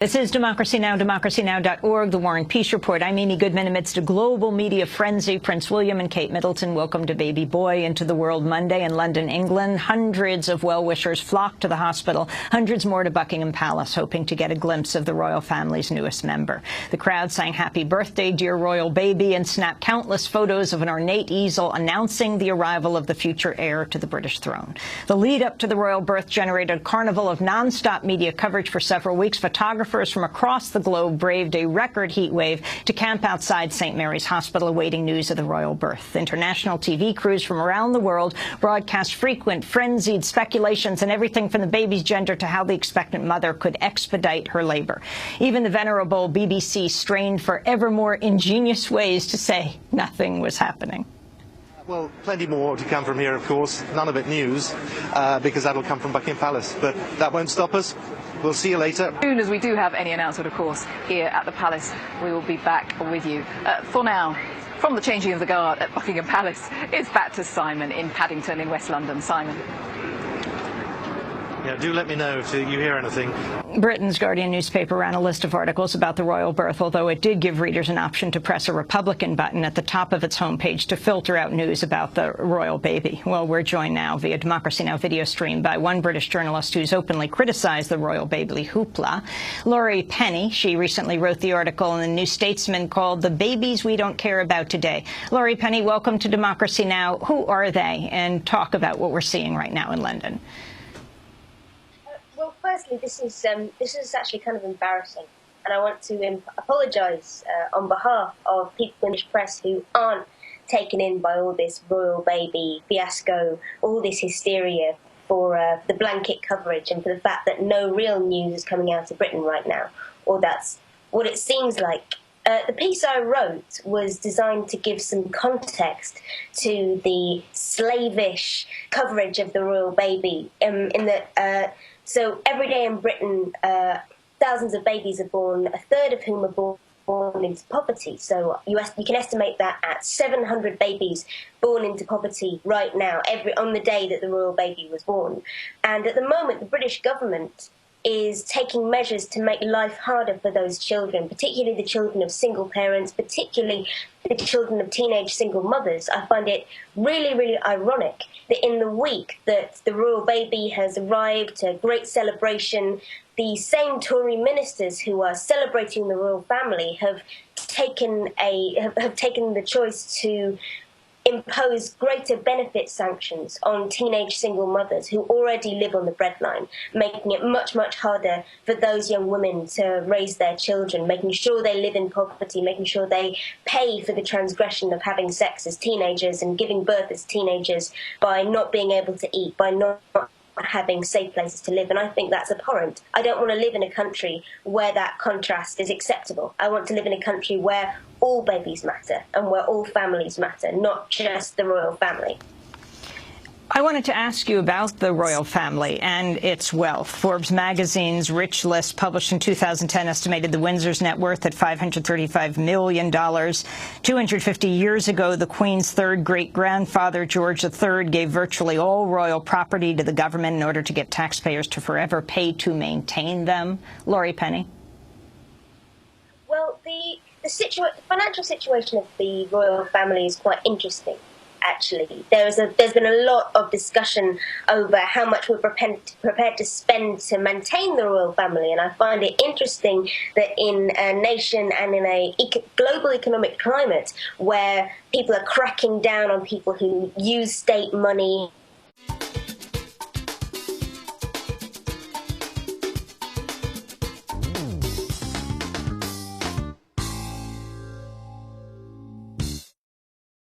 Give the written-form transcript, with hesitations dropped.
This is Democracy Now!, democracynow.org, The War and Peace Report. I'm Amy Goodman. Amidst a global media frenzy, Prince William and Kate Middleton welcomed a baby boy into the world Monday in London, England. Hundreds of well-wishers flocked to the hospital, hundreds more to Buckingham Palace, hoping to get a glimpse of the royal family's newest member. The crowd sang "Happy Birthday, Dear Royal Baby" and snapped countless photos of an ornate easel announcing the arrival of the future heir to the British throne. The lead-up to the royal birth generated a carnival of non-stop media coverage for several weeks. Photographers from across the globe braved a record heat wave to camp outside St. Mary's Hospital awaiting news of the royal birth. International TV crews from around the world broadcast frequent, frenzied speculations and everything from the baby's gender to how the expectant mother could expedite her labor. Even the venerable BBC strained for ever more ingenious ways to say nothing was happening. Well, plenty more to come from here, of course. None of it news, because that'll come from Buckingham Palace. But that won't stop us. We'll see you later. As soon as we do have any announcement, of course, here at the Palace, we will be back with you. For now, from the changing of the guard at Buckingham Palace, it's back to Simon in Paddington in West London. Simon. Yeah, do let me know if you hear anything. Britain's Guardian newspaper ran a list of articles about the royal birth, although it did give readers an option to press a Republican button at the top of its homepage to filter out news about the royal baby. Well, we're joined now via Democracy Now! Video stream by one British journalist who's openly criticized the royal baby hoopla, Laurie Penny. She recently wrote the article in the New Statesman called "The Babies We Don't Care About Today." Laurie Penny, welcome to Democracy Now! Who are they? And talk about what we're seeing right now in London. Well, firstly, this is actually kind of embarrassing, and I want to apologise on behalf of people in the press who aren't taken in by all this royal baby fiasco, all this hysteria for the blanket coverage and for the fact that no real news is coming out of Britain right now, or that's what it seems like. The piece I wrote was designed to give some context to the slavish coverage of the royal baby so every day in Britain, thousands of babies are born, a third of whom are born into poverty. So you can estimate that at 700 babies born into poverty right now, on the day that the royal baby was born. And at the moment, the British government is taking measures to make life harder for those children, particularly the children of single parents, particularly the children of teenage single mothers. I find it really, really ironic that in the week that the royal baby has arrived to great celebration, the same Tory ministers who are celebrating the royal family have taken the choice to impose greater benefit sanctions on teenage single mothers who already live on the breadline, making it much, much harder for those young women to raise their children, making sure they live in poverty, making sure they pay for the transgression of having sex as teenagers and giving birth as teenagers by not being able to eat, by not having safe places to live. And I think that's abhorrent. I don't want to live in a country where that contrast is acceptable. I want to live in a country where all babies matter and where all families matter, not just the royal family. I wanted to ask you about the royal family and its wealth. Forbes magazine's Rich List, published in 2010, estimated the Windsor's net worth at $535 million. 250 years ago, the Queen's third great-grandfather, George III, gave virtually all royal property to the government in order to get taxpayers to forever pay to maintain them. Laurie Penny. Well, the financial situation of the royal family is quite interesting. Actually, there's been a lot of discussion over how much we're prepared to spend to maintain the royal family, and I find it interesting that in a nation and in a global economic climate where people are cracking down on people who use state money